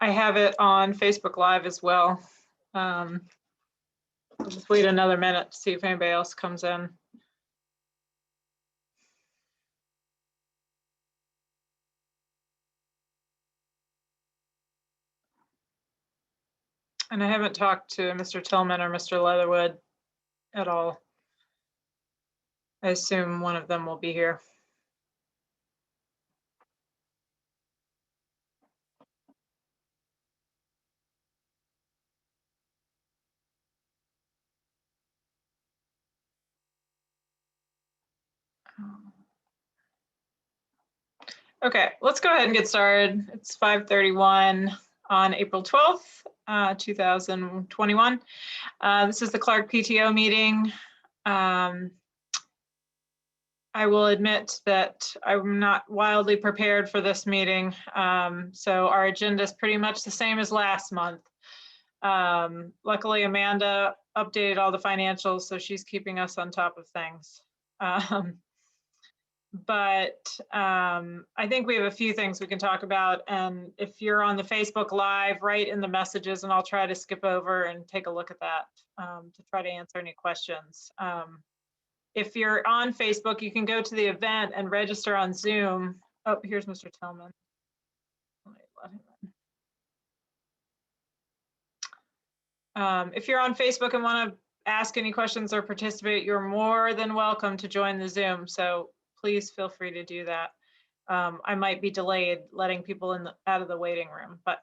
I have it on Facebook Live as well. I'll just wait another minute to see if anybody else comes in. And I haven't talked to Mr. Tillman or Mr. Leatherwood at all. I assume one of them will be here. Okay, let's go ahead and get started. It's 5:31 on April 12th, 2021. This is the Clark PTO meeting. I will admit that I'm not wildly prepared for this meeting. So our agenda is pretty much the same as last month. Luckily, Amanda updated all the financials, so she's keeping us on top of things. But I think we have a few things we can talk about. And if you're on the Facebook Live, write in the messages and I'll try to skip over and take a look at that to try to answer any questions. If you're on Facebook, you can go to the event and register on Zoom. Oh, here's Mr. Tillman. Let me let him in. If you're on Facebook and want to ask any questions or participate, you're more than welcome to join the Zoom. So please feel free to do that. I might be delayed letting people in out of the waiting room, but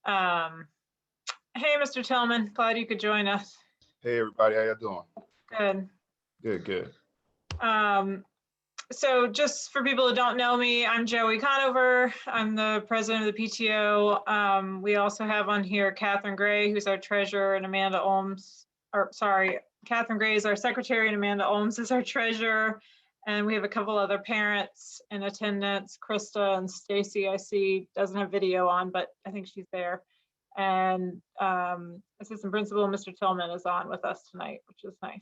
hey, Mr. Tillman, glad you could join us. Hey, everybody, how you doing? Good. Good. So just for people who don't know me, I'm Joey Conover. I'm the president of the PTO. We also have on here Catherine Gray, who's our treasurer, and Amanda Olms, or sorry, Catherine Gray is our secretary and Amanda Olms is our treasurer. And we have a couple other parents in attendance. Krista and Stacy, I see, doesn't have video on, but I think she's there. And assistant principal, Mr. Tillman, is on with us tonight, which is nice.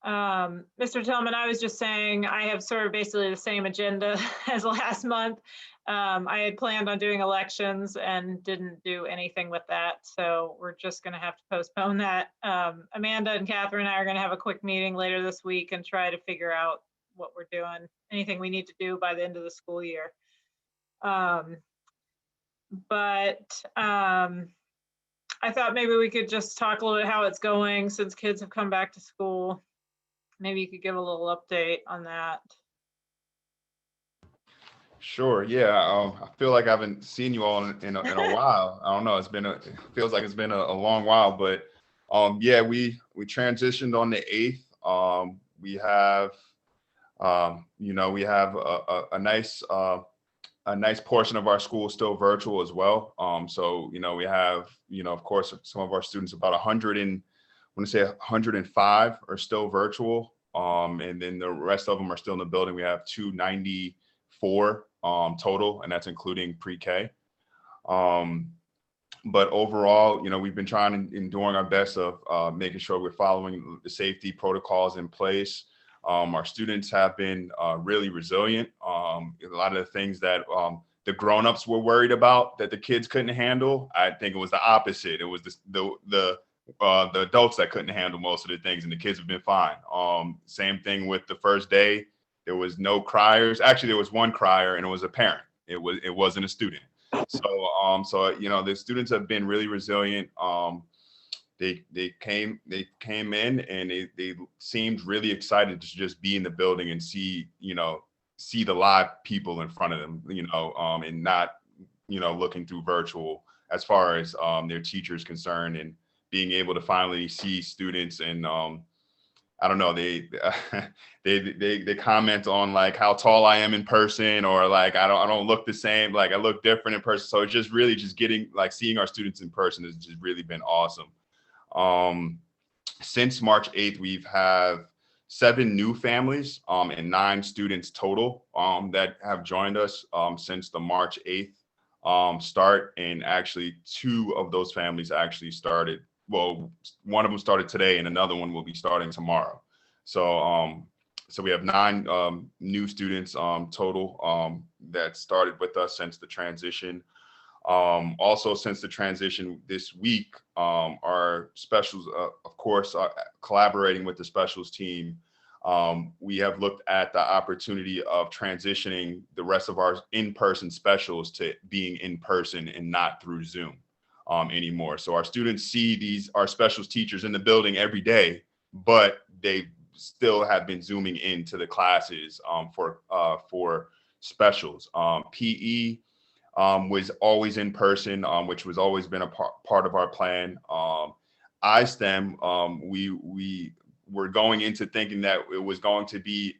Mr. Tillman, I was just saying I have sort of basically the same agenda as last month. I had planned on doing elections and didn't do anything with that. So we're just going to have to postpone that. Amanda and Catherine and I are going to have a quick meeting later this week and try to figure out what we're doing, anything we need to do by the end of the school year. I thought maybe we could just talk a little bit how it's going since kids have come back to school. Maybe you could give a little update on that. Sure. Yeah. I feel like I haven't seen you all in a while. I don't know. It feels like it's been a long while, but yeah, we transitioned on the 8th. We have, we have a nice portion of our school still virtual as well. So, we have, of course, some of our students, about 105 are still virtual. And then the rest of them are still in the building. We have 294 total, and that's including pre-K. But overall, we've been trying and doing our best of making sure we're following the safety protocols in place. Our students have been really resilient. A lot of the things that the grown-ups were worried about that the kids couldn't handle, I think it was the opposite. It was the adults that couldn't handle most of the things, and the kids have been fine. Same thing with the first day. There was no criers. Actually, there was one crier, and it was a parent. It wasn't a student. So the students have been really resilient. They came in and they seemed really excited to just be in the building and see the live people in front of them, and not looking through virtual as far as their teachers concerned, and being able to finally see students. And I don't know, they comment on like how tall I am in person, or like I don't look the same, like I look different in person. So it's just really just getting like seeing our students in person has just really been awesome. Since March 8th, we've have 7 new families and 9 students total that have joined us since the March 8th start. And actually 2 of those families actually started. Well, one of them started today and another one will be starting tomorrow. So we have 9 new students total that started with us since the transition. Also, since the transition this week, our specials, of course, are collaborating with the specials team. We have looked at the opportunity of transitioning the rest of our in-person specials to being in person and not through Zoom anymore. So our students see our specials teachers in the building every day, but they still have been Zooming into the classes for specials. PE was always in person, which was always been a part of our plan. iSTEM, we were going into thinking that it was going to be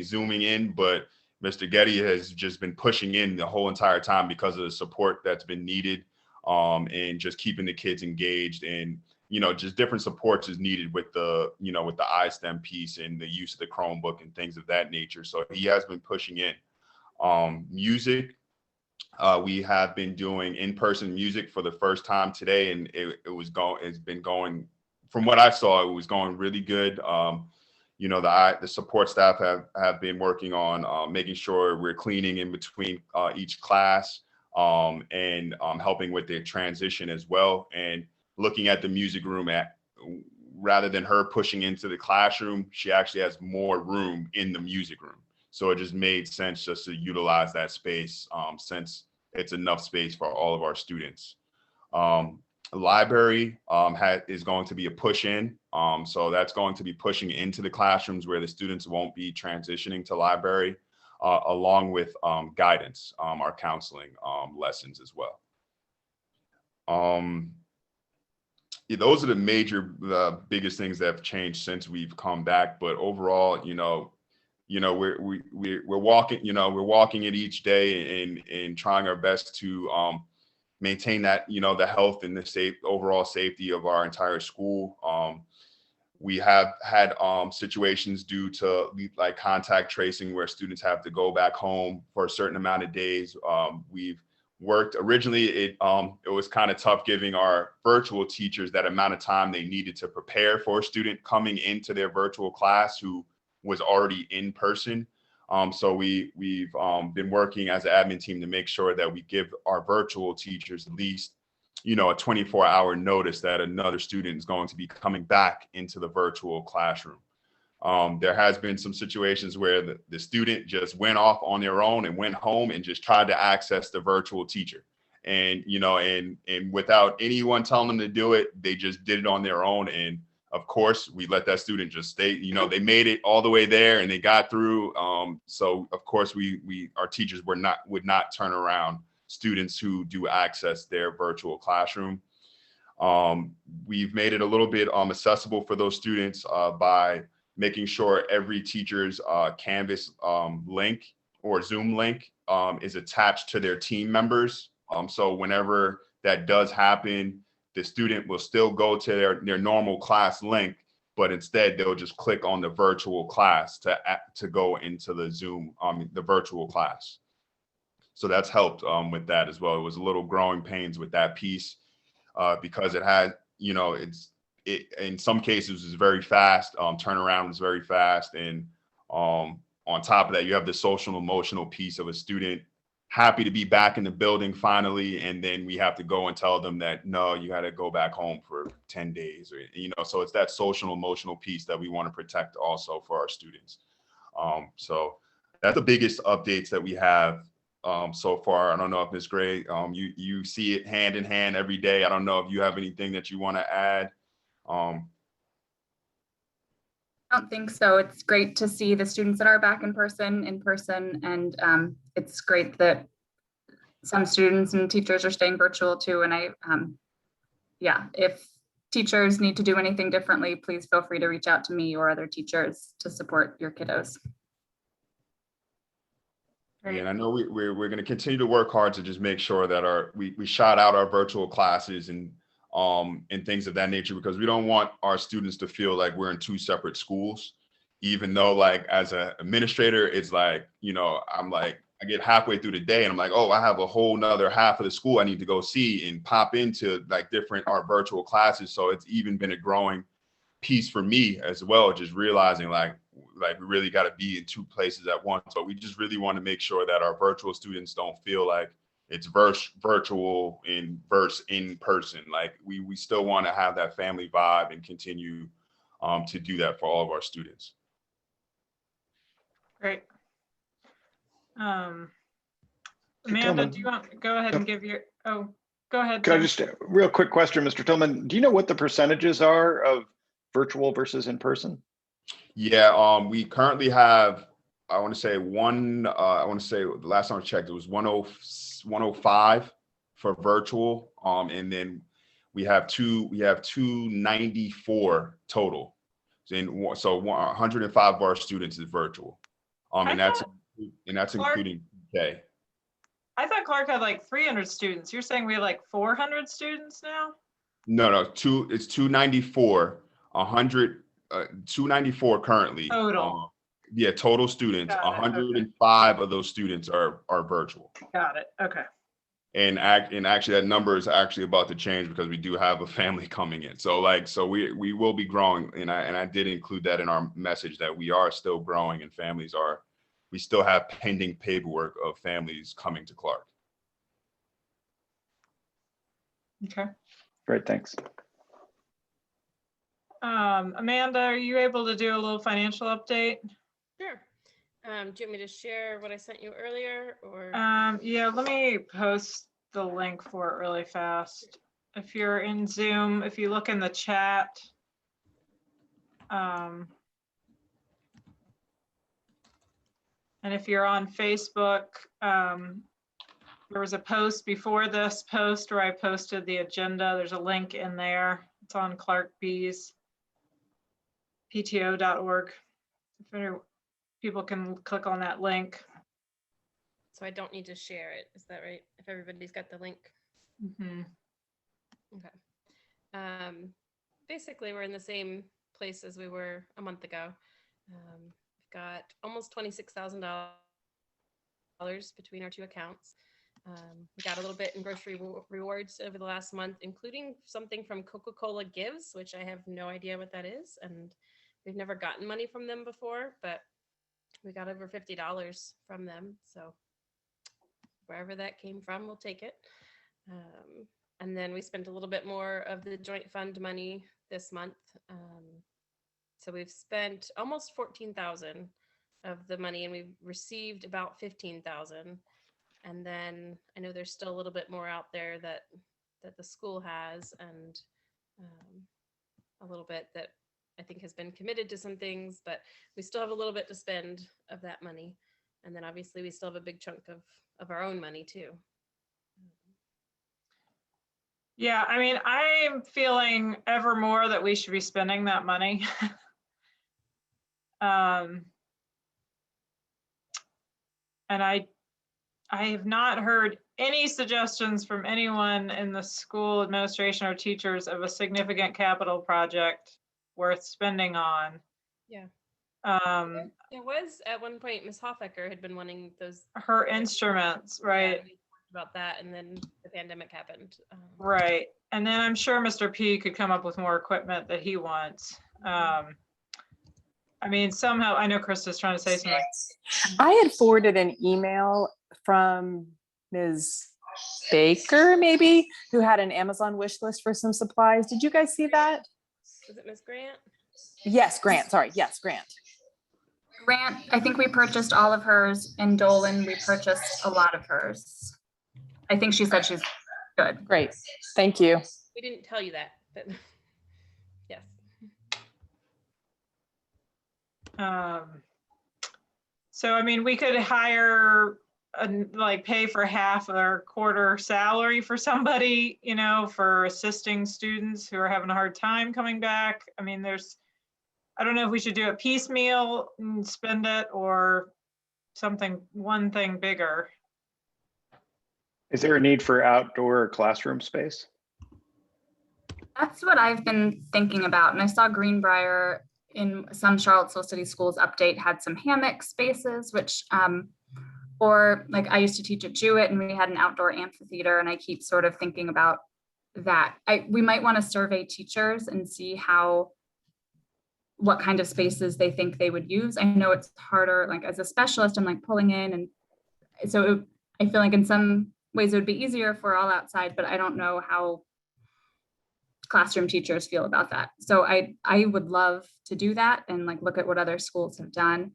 Zooming in, but Mr. Getty has just been pushing in the whole entire time because of the support that's been needed, and just keeping the kids engaged, and just different supports is needed with the iSTEM piece and the use of the Chromebook and things of that nature. So he has been pushing in. Music, we have been doing in-person music for the first time today, and it's been going, from what I saw, it was going really good. The support staff have been working on making sure we're cleaning in between each class, and helping with the transition as well, and looking at the music room rather than her pushing into the classroom, she actually has more room in the music room. So it just made sense just to utilize that space, since it's enough space for all of our students. Library is going to be a push in. So that's going to be pushing into the classrooms where the students won't be transitioning to library, along with guidance, our counseling lessons as well. Those are the biggest things that have changed since we've come back. But overall, we're walking it each day and trying our best to maintain that, the health and the overall safety of our entire school. We have had situations due to like contact tracing where students have to go back home for a certain amount of days. We've worked originally, it was kind of tough giving our virtual teachers that amount of time they needed to prepare for a student coming into their virtual class who was already in person. So we've been working as an admin team to make sure that we give our virtual teachers at least, a 24-hour notice that another student is going to be coming back into the virtual classroom. There has been some situations where the student just went off on their own and went home and just tried to access the virtual teacher. And, and without anyone telling them to do it, they just did it on their own. And of course, we let that student just stay, they made it all the way there and they got through. So of course, our teachers would not turn around students who do access their virtual classroom. We've made it a little bit accessible for those students by making sure every teacher's Canvas link or Zoom link is attached to their team members. So whenever that does happen, the student will still go to their normal class link, but instead they'll just click on the virtual class to go into the Zoom, the virtual class. So that's helped with that as well. It was a little growing pains with that piece because it had, in some cases is very fast. Turnaround is very fast. And on top of that, you have the social and emotional piece of a student happy to be back in the building finally. And then we have to go and tell them that, no, you got to go back home for 10 days or, so it's that social and emotional piece that we want to protect also for our students. So that's the biggest updates that we have so far. I don't know if Ms. Gray, you see it hand in hand every day. I don't know if you have anything that you want to add. I don't think so. It's great to see the students that are back in person, and it's great that some students and teachers are staying virtual too. And if teachers need to do anything differently, please feel free to reach out to me or other teachers to support your kiddos. Yeah, and I know we're going to continue to work hard to just make sure that we shout out our virtual classes and things of that nature, because we don't want our students to feel like we're in two separate schools, even though like as an administrator, it's like, I'm like, I get halfway through the day and I'm like, oh, I have a whole nother half of the school I need to go see and pop into like our virtual classes. So it's even been a growing piece for me as well, just realizing like we really got to be in two places at once. So we just really want to make sure that our virtual students don't feel like, it's virtual versus in person. Like we still want to have that family vibe and continue to do that for all of our students. Great. Amanda, Tillman. do you want to go ahead and give your, oh, go ahead. Can I Tim. just, real quick question, Mr. Tillman, do you know what the percentages are of virtual versus in person? Yeah, we currently have, I want to say the last time I checked, it was 105 for virtual. And then we have 294 total. So 105 of our students is virtual. And that's including PK. I thought Clark had like 300 students. You're saying we have like 400 students now? No, it's 294, 294 currently. Total. Yeah, total students. Got it, 105 of those students are virtual. Got it. Okay. And actually that number is actually about to change because we do have a family coming in. So we will be growing, and I did include that in our message that we are still growing, and we still have pending paperwork of families coming to Clark. Okay. Great, thanks. Amanda, are you able to do a little financial update? Sure. Do you want me to share what I sent you earlier, or? Yeah, let me post the link for it really fast. If you're in Zoom, if you look in the chat, and if you're on Facebook, there was a post before this post where I posted the agenda. There's a link in there. It's on Clark B's PTO.org. If people can click on that link. So I don't need to share it, is that right? If everybody's got the link? Mm-hmm. Okay. Basically, we're in the same place as we were a month ago. We've got almost $26,000 between our two accounts. We got a little bit in grocery rewards over the last month, including something from Coca-Cola Gives, which I have no idea what that is. And we've never gotten money from them before, but we got over $50 from them. So wherever that came from, we'll take it. And then we spent a little bit more of the joint fund money this month. So we've spent almost 14,000 of the money, and we've received about 15,000. And then I know there's still a little bit more out there that the school has, and a little bit that I think has been committed to some things, but we still have a little bit to spend of that money. And then obviously we still have a big chunk of our own money too. Yeah, I mean, I'm feeling ever more that we should be spending that money. And I have not heard any suggestions from anyone in the school administration or teachers of a significant capital project worth spending on. Yeah. It was at one point, Ms. Hofecker had been wanting those. Her instruments, right? Yeah, we talked about that, and then the pandemic happened. Right. And then I'm sure Mr. P could come up with more equipment that he wants. I mean, somehow, I know Krista's trying to say something. I had forwarded an email from Ms. Baker, maybe, who had an Amazon wish list for some supplies. Did you guys see that? Was it Ms. Grant? Yes, Grant. Sorry. Yes, Grant. Grant, I think we purchased all of hers, and Dolan, we purchased a lot of hers. I think she said she's good. Great. Thank you. We didn't tell you that, but yes. So, I mean, we could hire, pay for half or quarter salary for somebody, you know, for assisting students who are having a hard time coming back. I mean, I don't know if we should do it piecemeal and spend it, or one thing bigger. Is there a need for outdoor classroom space? That's what I've been thinking about. And I saw Greenbrier in some Charlottesville City Schools update had some hammock spaces, which, or like I used to teach at Jewett, and we had an outdoor amphitheater, and I keep sort of thinking about that. We might want to survey teachers and see what kind of spaces they think they would use. I know it's harder, like as a specialist, I'm like pulling in. And so I feel like in some ways it would be easier if we're all outside, but I don't know how classroom teachers feel about that. So I would love to do that and like look at what other schools have done.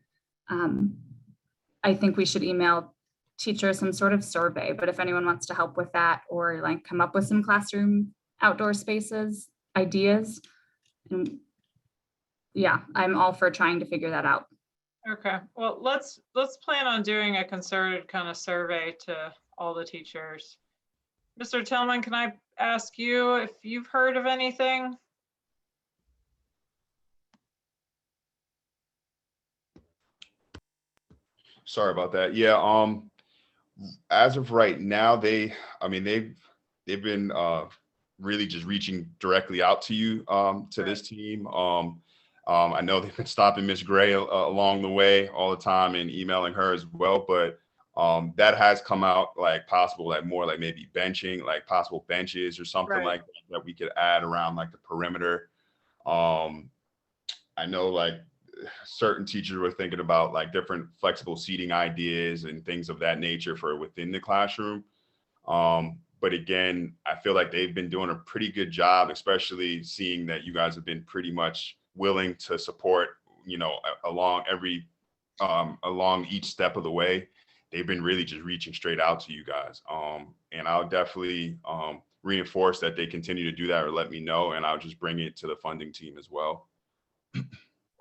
I think we should email teachers some sort of survey, but if anyone wants to help with that or like come up with some classroom outdoor spaces ideas, and yeah, I'm all for trying to figure that out. Okay, well, let's plan on doing a concerted kind of survey to all the teachers. Mr. Tillman, can I ask you if you've heard of anything? Sorry about that. Yeah, as of right now, they've been really just reaching directly out to you, to this team. I know they've been stopping Miss Gray along the way all the time and emailing her as well, but that has come out like possible, like more like maybe benching, like possible benches or something Right. like that we could add around like the perimeter. I know like certain teachers were thinking about like different flexible seating ideas and things of that nature for within the classroom. But again, I feel like they've been doing a pretty good job, especially seeing that you guys have been pretty much willing to support, along along each step of the way. They've been really just reaching straight out to you guys. And I'll definitely reinforce that they continue to do that or let me know, and I'll just bring it to the funding team as well.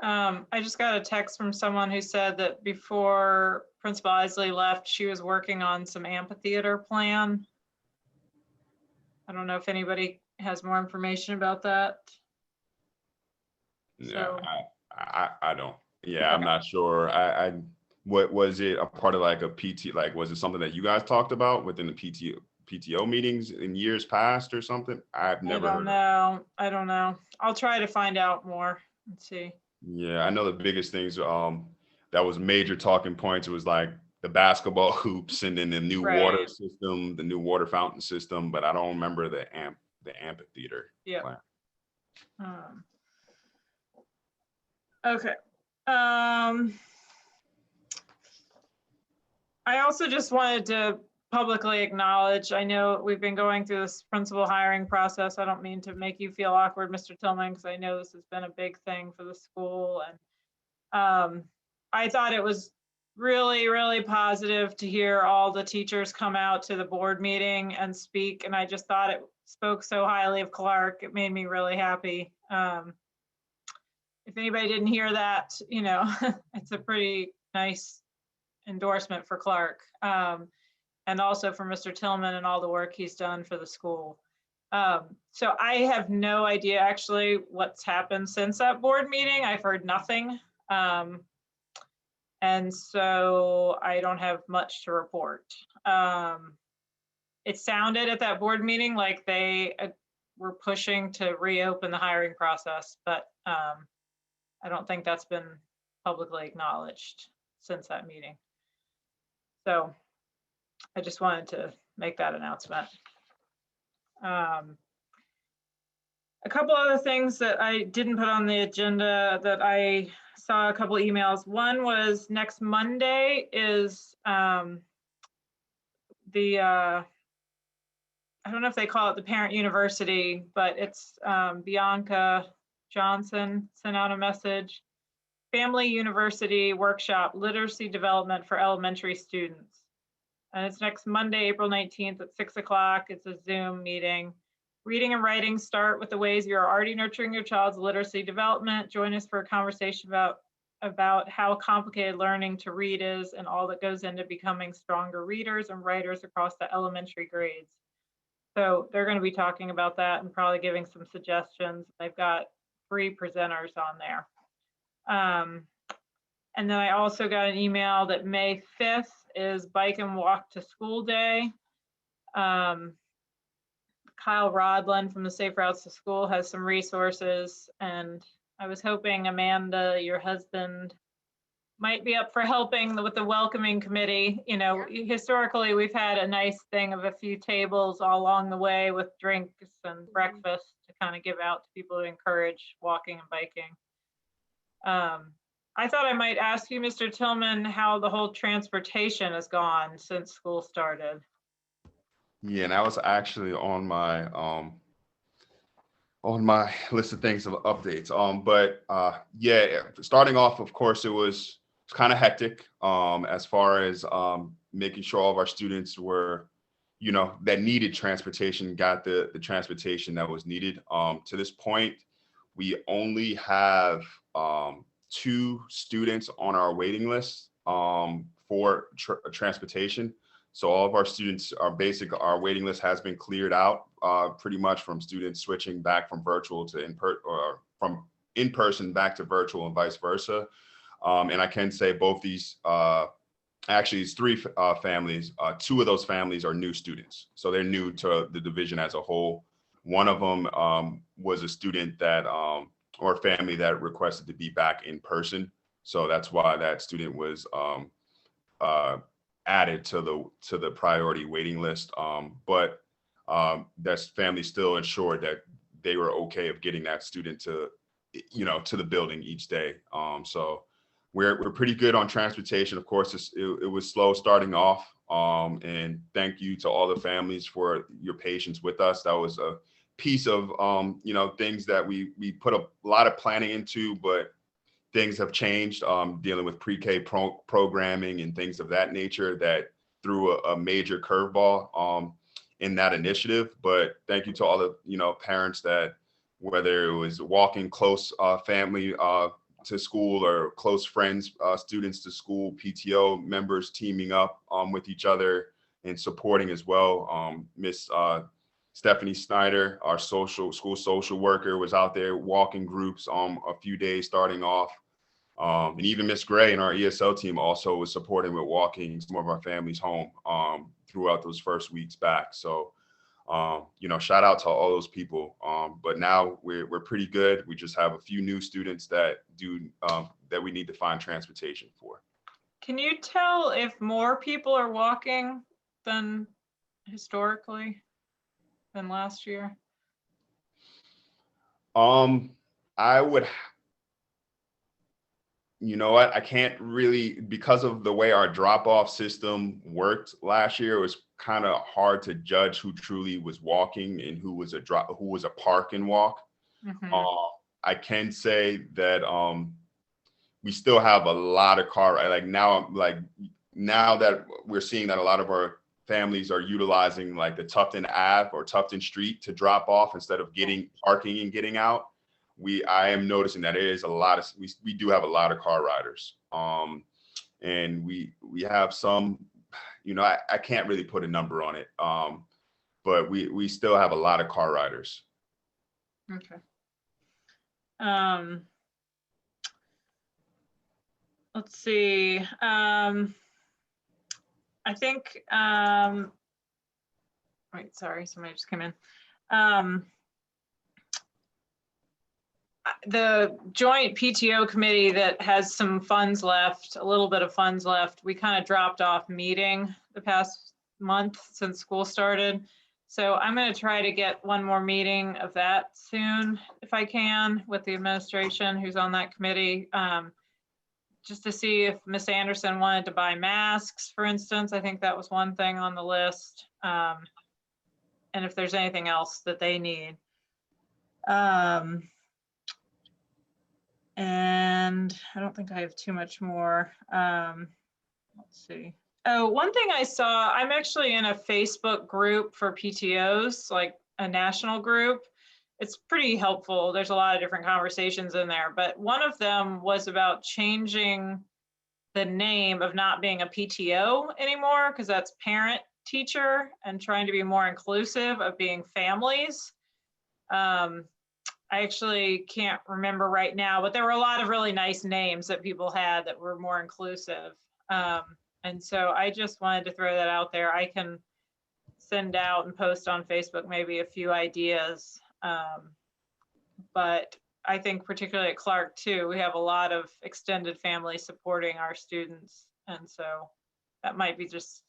I just got a text from someone who said that before Principal Isley left, she was working on some amphitheater plan. I don't know if anybody has more information about that. Yeah, So- I don't. Yeah, I'm Okay. not sure. What was it a part of like a PT? Like, was it something that you guys talked about within the PTO meetings in years past or something? I've never I heard don't of. know. I don't know. I'll try to find out more and see. Yeah, I know the biggest things that was major talking points. It was like the basketball hoops and then the new water Right. system, the new water fountain system, but I don't remember the amphitheater Yeah. plan. Okay. I also just wanted to publicly acknowledge, I know we've been going through this principal hiring process. I don't mean to make you feel awkward, Mr. Tillman, because I know this has been a big thing for the school. And I thought it was really, really positive to hear all the teachers come out to the board meeting and speak. And I just thought it spoke so highly of Clark. It made me really happy. If anybody didn't hear that, it's a pretty nice endorsement for Clark, and also for Mr. Tillman and all the work he's done for the school. So I have no idea actually what's happened since that board meeting. I've heard nothing. And so I don't have much to report. It sounded at that board meeting like they were pushing to reopen the hiring process, but I don't think that's been publicly acknowledged since that meeting. So I just wanted to make that announcement. A couple other things that I didn't put on the agenda that I saw a couple emails. One was next Monday is I don't know if they call it the Parent University, but it's Bianca Johnson sent out a message. Family University Workshop, Literacy Development for Elementary Students. And it's next Monday, April 19th at 6 o'clock. It's a Zoom meeting. Reading and writing start with the ways you're already nurturing your child's literacy development. Join us for a conversation about how complicated learning to read is and all that goes into becoming stronger readers and writers across the elementary grades. So they're going to be talking about that and probably giving some suggestions. They've got 3 presenters on there. And then I also got an email that May 5th is Bike and Walk to School Day. Kyle Rodland from the Safe Routes to School has some resources, and I was hoping Amanda, your husband, might be up for helping with the welcoming committee. Historically, we've had a nice thing of a few tables all along the way with drinks and breakfast to kind of give out to people to encourage walking and biking. I thought I might ask you, Mr. Tillman, how the whole transportation has gone since school started. Yeah, and that was actually on my list of things of updates. But yeah, starting off, of course, it was kind of hectic as far as making sure all of our students were, you know, that needed transportation got the transportation that was needed. To this point, we only have 2 students on our waiting list for transportation. So all of our students our waiting list has been cleared out pretty much from students switching back from virtual to or from in-person back to virtual and vice versa. And I can say both these, actually it's 3 families, 2 of those families are new students. So they're new to the division as a whole. One of them was a student that, or family that requested to be back in person. So that's why that student was added to the priority waiting list. But that family still ensured that they were okay of getting that student to, you know, to the building each day. So we're pretty good on transportation. Of course, it was slow starting off. And thank you to all the families for your patience with us. That was a piece of, you know, things that we put a lot of planning into, but things have changed, dealing with pre-K programming and things of that nature that threw a major curveball in that initiative. But thank you to all the, you know, parents that, whether it was walking close family to school or close friends, students to school, PTO members teaming up with each other and supporting as well. Miss Stephanie Snyder, our school social worker, was out there walking groups a few days starting off. And even Miss Gray and our ESL team also was supporting with walking some of our families home throughout those first weeks back. So, you know, shout out to all those people. But now we're pretty good. We just have a few new students that that we need to find transportation for. Can you tell if more people are walking than historically than last year? I would, you know what, I can't really, because of the way our drop-off system worked last year, it was kind of hard to judge who truly was walking and who was a park and walk. I can say that we still have a lot of now that we're seeing that a lot of our families are utilizing like the Tufton Ave or Tufton Street to drop off instead of parking and getting out. I am noticing that it is we do have a lot of car riders. And we have some, you know, I can't really put a number on it. But we still have a lot of car riders. Okay. Let's see. I think, wait, sorry, somebody just came in. The joint PTO committee that has some funds left, a little bit of funds left, we kind of dropped off meeting the past month since school started. So I'm going to try to get one more meeting of that soon, if I can, with the administration who's on that committee. Just to see if Miss Anderson wanted to buy masks, for instance. I think that was one thing on the list. And if there's anything else that they need. And I don't think I have too much more. Let's see. Oh, one thing I saw, I'm actually in a Facebook group for PTOs, like a national group. It's pretty helpful. There's a lot of different conversations in there, but one of them was about changing the name of not being a PTO anymore, because that's parent teacher, and trying to be more inclusive of being families. I actually can't remember right now, but there were a lot of really nice names that people had that were more inclusive. And so I just wanted to throw that out there. I can send out and post on Facebook maybe a few ideas. But I think particularly at Clark too, we have a lot of extended family supporting our students. And so that might be just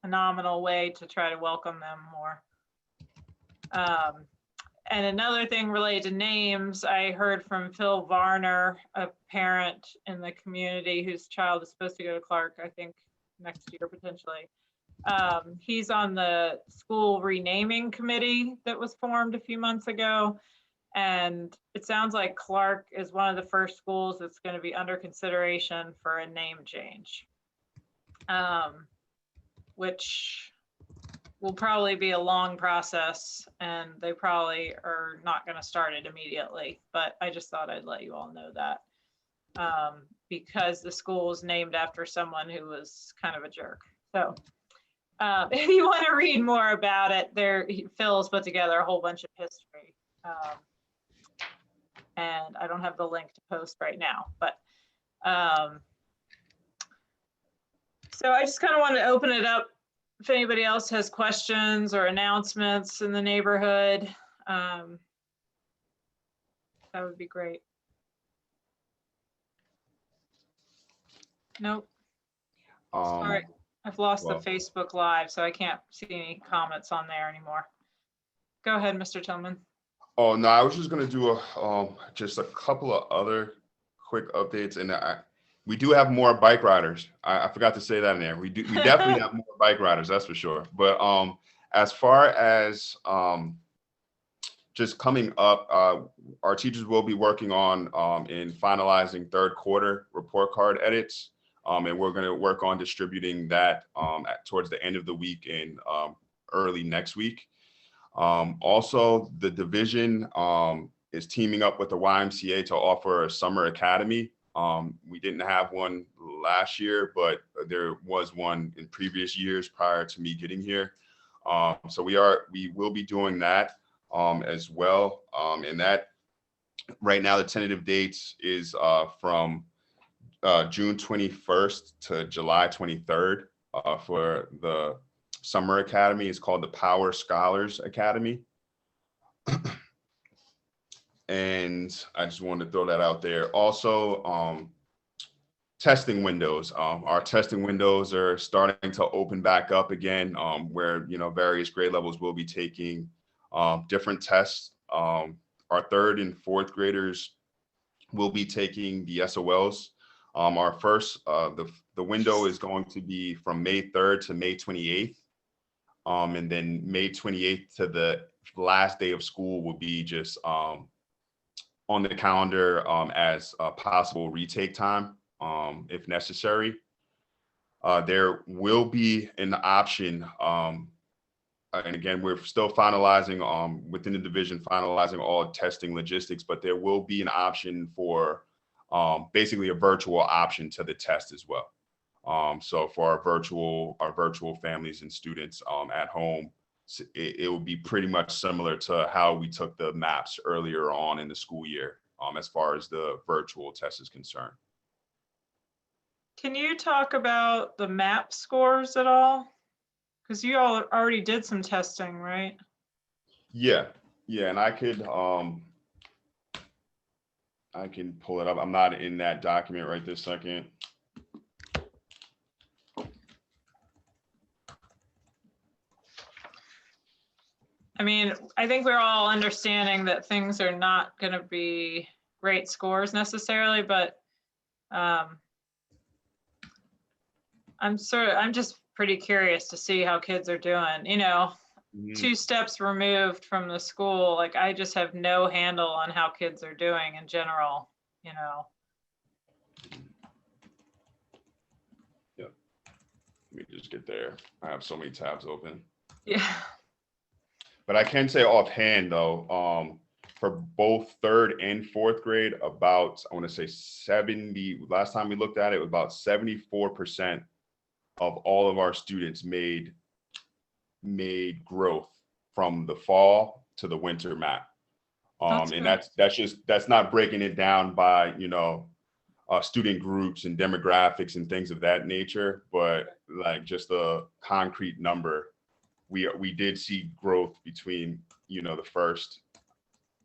a nominal way to try to welcome them more. And another thing related to names, I heard from Phil Varner, a parent in the community whose child is supposed to go to Clark, I think next year potentially. He's on the school renaming committee that was formed a few months ago. And it sounds like Clark is one of the first schools that's going to be under consideration for a name change, which will probably be a long process, and they probably are not going to start it immediately. But I just thought I'd let you all know that, because the school is named after someone who was kind of a jerk. So if you want to read more about it, Phil's put together a whole bunch of history. And I don't have the link to post right now, but so I just kind of wanted to open it up. If anybody else has questions or announcements in the neighborhood, that would be great. Nope. Sorry, I've lost the Facebook Live, so I can't see any comments on there anymore. Go ahead, Mr. Tillman. Oh, no, I was just going to do just a couple of other quick updates. And we do have more bike riders. I forgot to say that in there. We definitely have more bike riders, that's for sure. But as far as just coming up, our teachers will be working on in finalizing third quarter report card edits. And we're going to work on distributing that towards the end of the week and early next week. Also, the division is teaming up with the YMCA to offer a summer academy. We didn't have one last year, but there was one in previous years prior to me getting here. So we will be doing that as well. And that right now, the tentative dates is from June 21st to July 23rd for the Summer Academy. Is called the Power Scholars Academy. And I just wanted to throw that out there. Also, testing windows. Our testing windows are starting to open back up again, where various grade levels will be taking different tests. Our third and fourth graders will be taking the SOLs. Our first, the window is going to be from May 3rd to May 28th. And then May 28th to the last day of school will be just on the calendar as a possible retake time, if necessary. There will be an option, and again, we're still finalizing within the division, finalizing all testing logistics, but there will be an option for basically a virtual option to the test as well. So for our virtual families and students at home, it will be pretty much similar to how we took the maps earlier on in the school year, as far as the virtual test is concerned. Can you talk about the MAP scores at all? Because you all already did some testing, right? Yeah, and I can pull it up. I'm not in that document right this second. I mean, I think we're all understanding that things are not going to be great scores necessarily, but I'm just pretty curious to see how kids are doing. 2 steps removed from the school, like I just have no handle on how kids are doing in general. Yep. Let me just get there. I have so many tabs open. Yeah. But I can say offhand though, for both third and fourth grade, about, I want to say 70, last time we looked at it, about 74% of all of our students made growth from the fall to the winter map. And that's not breaking it down by, student groups and demographics and things of that nature, but like just a concrete number. We did see growth between, the first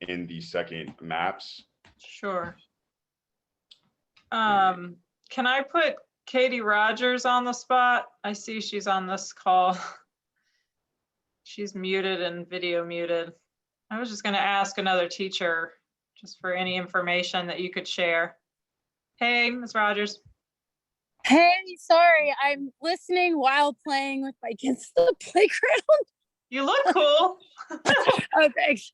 and the second maps. Sure. Can I put Katie Rogers on the spot? I see she's on this call. She's muted and video muted. I was just going to ask another teacher just for any information that you could share. Hey, Ms. Rogers. Hey, sorry, I'm listening while playing with my kids at the playground. You look cool. Oh, thanks.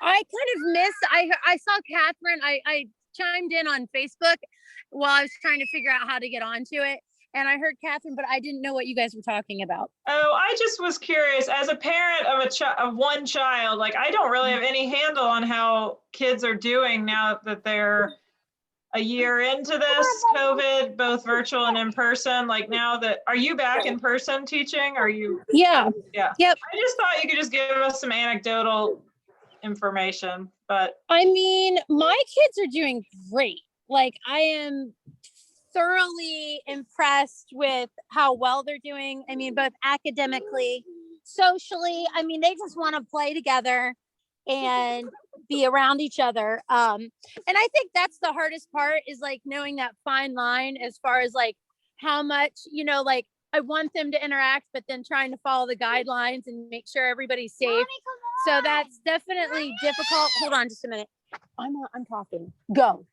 I kind of missed, I saw Catherine, I chimed in on Facebook while I was trying to figure out how to get onto it. And I heard Catherine, but I didn't know what you guys were talking about. Oh, I just was curious, as a parent of of one child, like I don't really have any handle on how kids are doing now that they're a year into this COVID, both virtual and in person. Like now that, are you back in person teaching? Are you? Yeah. Yeah. Yep. I just thought you could just give us some anecdotal information, but I mean, my kids are doing great. Like, I am thoroughly impressed with how well they're doing. I mean, both academically, socially. I mean, they just want to play together and be around each other. And I think that's the hardest part, is like knowing that fine line as far as like how much, like I want them to interact, but then trying to follow the guidelines and make sure everybody's safe. So that's definitely difficult. Hold on just a minute. I'm talking. Go.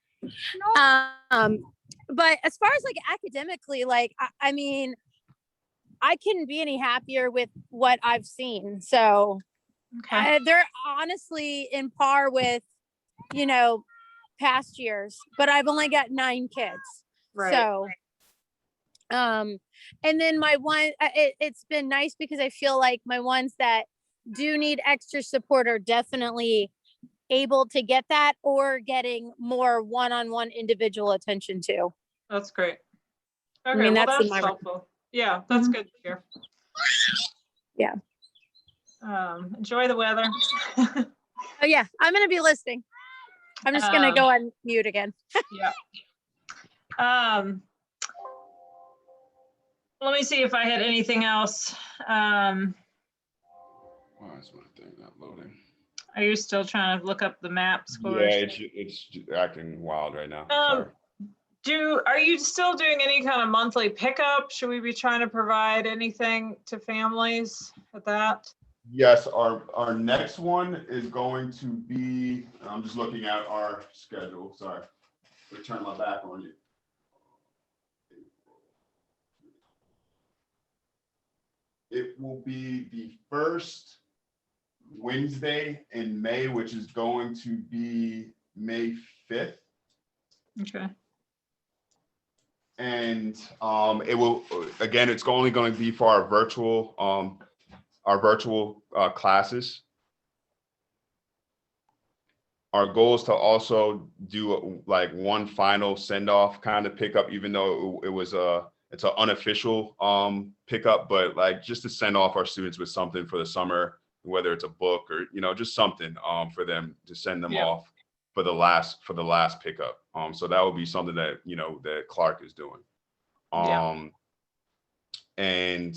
But as far as like academically, like, I mean, I couldn't be any happier with what I've seen. So okay. they're honestly in par with, past years, but I've only got 9 kids. Right. So, and then my one, it's been nice because I feel like my ones that do need extra support are definitely able to get that, or getting more one-on-one individual attention too. That's great. Okay, mean, well, that's in that's my- helpful. Yeah, that's good to hear. Yeah. Enjoy the weather. Oh yeah, I'm gonna be listening. I'm just gonna go on mute again. Yeah. Let me see if I had anything else. Why is my thing not loading? Are you still trying to look up the map scores? Yeah, it's acting wild right now. Sorry. Are you still doing any kind of monthly pickup? Should we be trying to provide anything to families with that? Yes, our next one is going to be, I'm just looking at our schedule, sorry. I turn my back on you. It will be the first Wednesday in May, which is going to be May 5th. Okay. And it will, again, it's only going to be for our virtual classes. Our goal is to also do like one final send off kind of pickup, even though it's an unofficial pickup, but like just to send off our students with something for the summer, whether it's a book or, just something for them to send them off for the last pickup. So that would be something that, that Clark is doing. And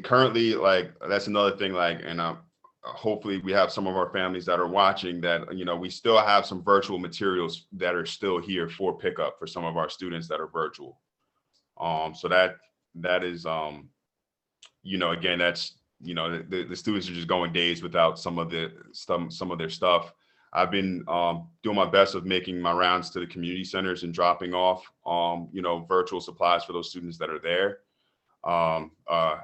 currently, like, that's another thing, like, and hopefully we have some of our families that are watching that, we still have some virtual materials that are still here for pickup for some of our students that are virtual. So that is, again, that's, the students are just going days without some of their stuff. I've been doing my best of making my rounds to the community centers and dropping off, virtual supplies for those students that are there. I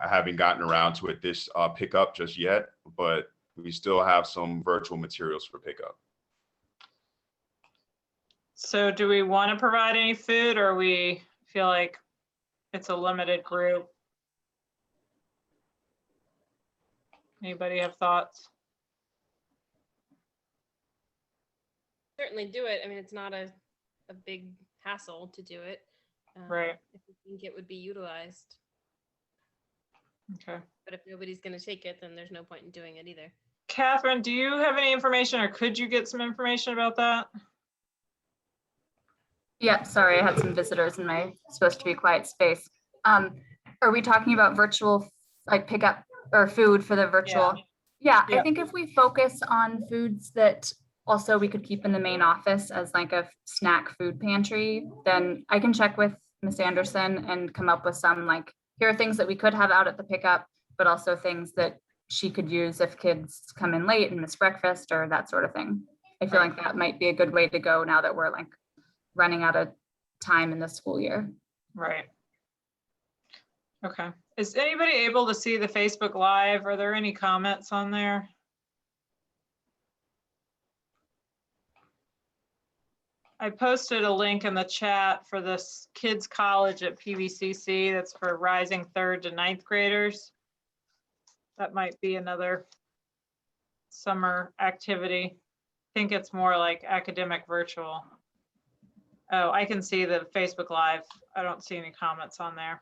haven't gotten around to it this pickup just yet, but we still have some virtual materials for pickup. So do we want to provide any food, or we feel like it's a limited group? Anybody have thoughts? Certainly do it. I mean, it's not a big hassle to do it. Right. If you think it would be utilized. Okay. But if nobody's going to take it, then there's no point in doing it either. Catherine, do you have any information, or could you get some information about that? Yeah, sorry, I had some visitors in my supposed to be quiet space. Are we talking about virtual, like pickup or food for the virtual? Yeah, I think if we focus on foods that also we could keep in the main office as like a snack food pantry, then I can check with Miss Anderson and come up with some, like, here are things that we could have out at the pickup, but also things that she could use if kids come in late and miss breakfast or that sort of thing. I feel like that might be a good way to go now that we're like running out of time in the school year. Right. Okay. Is anybody able to see the Facebook Live? Are there any comments on there? I posted a link in the chat for this kids college at PVCC. That's for rising 3rd to 9th graders. That might be another summer activity. I think it's more like academic virtual. Oh, I can see the Facebook Live. I don't see any comments on there.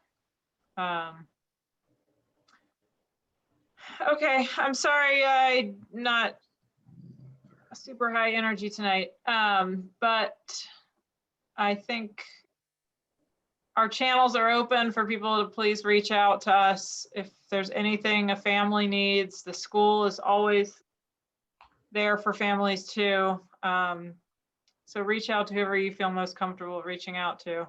Okay, I'm sorry, I'm not super high energy tonight, but I think our channels are open for people to please reach out to us if there's anything a family needs. The school is always there for families too. So reach out to whoever you feel most comfortable reaching out to.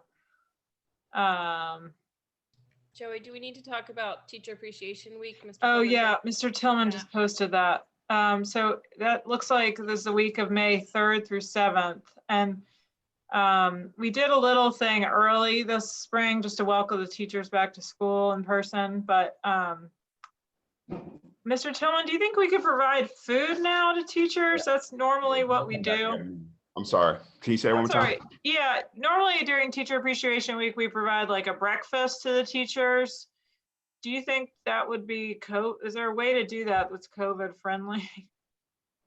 Joey, do we need to talk about Teacher Appreciation Week? Mr. Oh Tillman? yeah, Mr. Tillman just posted that. So that looks like this is the week of May 3rd through 7th. And we did a little thing early this spring just to welcome the teachers back to school in person. But Mr. Tillman, do you think we could provide food now to teachers? That's normally what we do. I'm sorry. Can you say it one more That's all time? right. Yeah, normally during Teacher Appreciation Week, we provide like a breakfast to the teachers. Do you think that would be, is there a way to do that that's COVID friendly?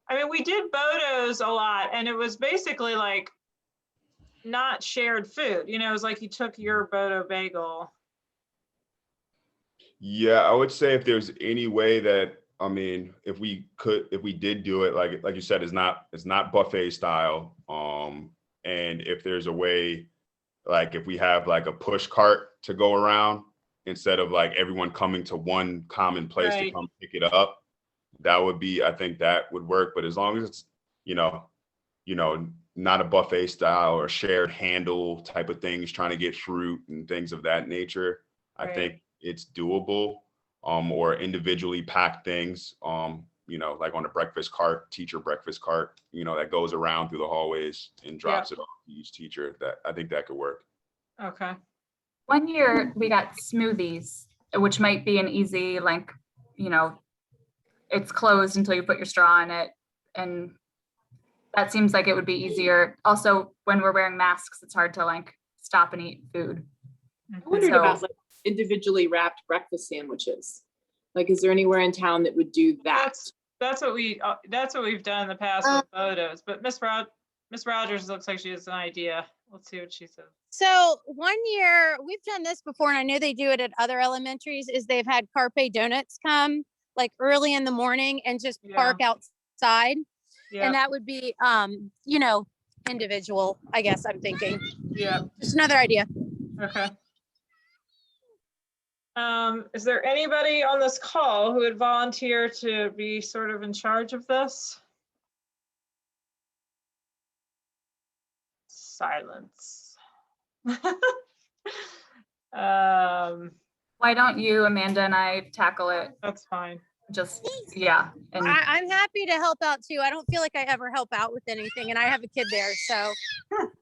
I mean, we did Bodos a lot and it was basically like not shared food. You know, it was like you took your Bodo bagel. Yeah, I would say if there's any way that, I mean, if we did do it, like you said, it's not buffet style. And if there's a way, like if we have like a push cart to go around instead of like everyone coming to one common place to Right. come pick it up, that would be, I think that would work. But as long as it's, not a buffet style or shared handle type of things, trying to get fruit and things of that nature, I Right. think it's doable. Or individually packed things, like on a breakfast cart, teacher breakfast cart, that goes around through the hallways and drops it off to each teacher. That I think that could work. Okay. One year we got smoothies, which might be an easy, like, it's closed until you put your straw in it. And that seems like it would be easier. Also, when we're wearing masks, it's hard to like stop and eat food. I wondered So- about like individually wrapped breakfast sandwiches. Like, is there anywhere in town that would do that? That's what we've done in the past with Bodos. But Miss Rogers looks like she has an idea. Let's see what she says. So one year we've done this before, and I know they do it at other elementaries, is they've had Carpe Donuts come like early in the morning and just park outside. Yeah. And that would be, individual, I guess I'm thinking. Yeah. Just another idea. Okay. Is there anybody on this call who would volunteer to be sort of in charge of this? Silence. Why don't you, Amanda, and I tackle it? That's fine. Just, yeah. And I'm happy to help out too. I don't feel like I ever help out with anything, and I have a kid there. So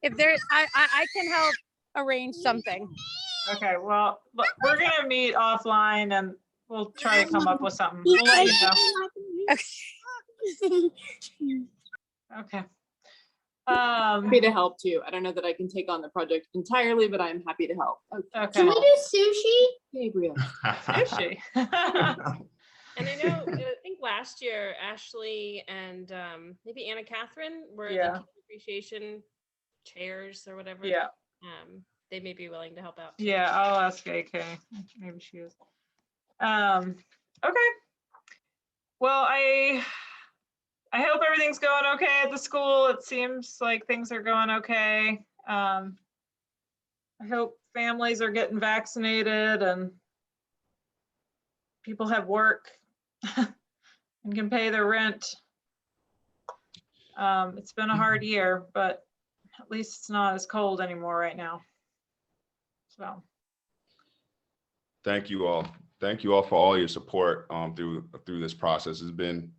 if there, I can help arrange something. Okay, well, look, we're gonna meet offline and we'll try to come up with something. We'll let you know. Okay. Happy to help too. I don't know that I can take on the project entirely, but I'm happy to help. Okay. Can we do sushi? Gabriel. Sushi. And I know, I think last year, Ashley and maybe Anna Catherine were Yeah. the teacher appreciation chairs or whatever. Yeah. They may be willing to help out. too. Yeah, I'll ask AK. Maybe she is. Okay. Well, I hope everything's going okay at the school. It seems like things are going okay. I hope families are getting vaccinated and people have work and can pay their rent. It's been a hard year, but at least it's not as cold anymore right now. So. Thank you all. Thank you all for all your support through this process. It's been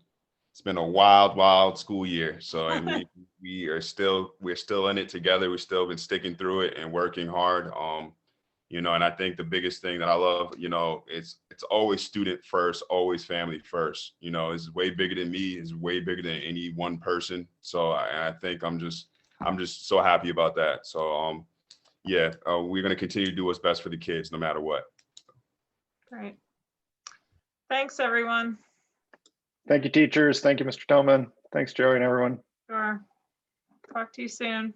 it's been a wild school year. So, and we're still in it together. We've still been sticking through it and working hard. You know, and I think the biggest thing that I love, you know, it's always student first, always family first. You know, it's way bigger than me. It's way bigger than any one person. So I think I'm just so happy about that. So yeah, we're gonna continue to do what's best for the kids, no matter what. Great. Thanks, everyone. Thank you, teachers. Thank you, Mr. Tillman. Thanks, Joey and everyone. Sure. Talk to you soon.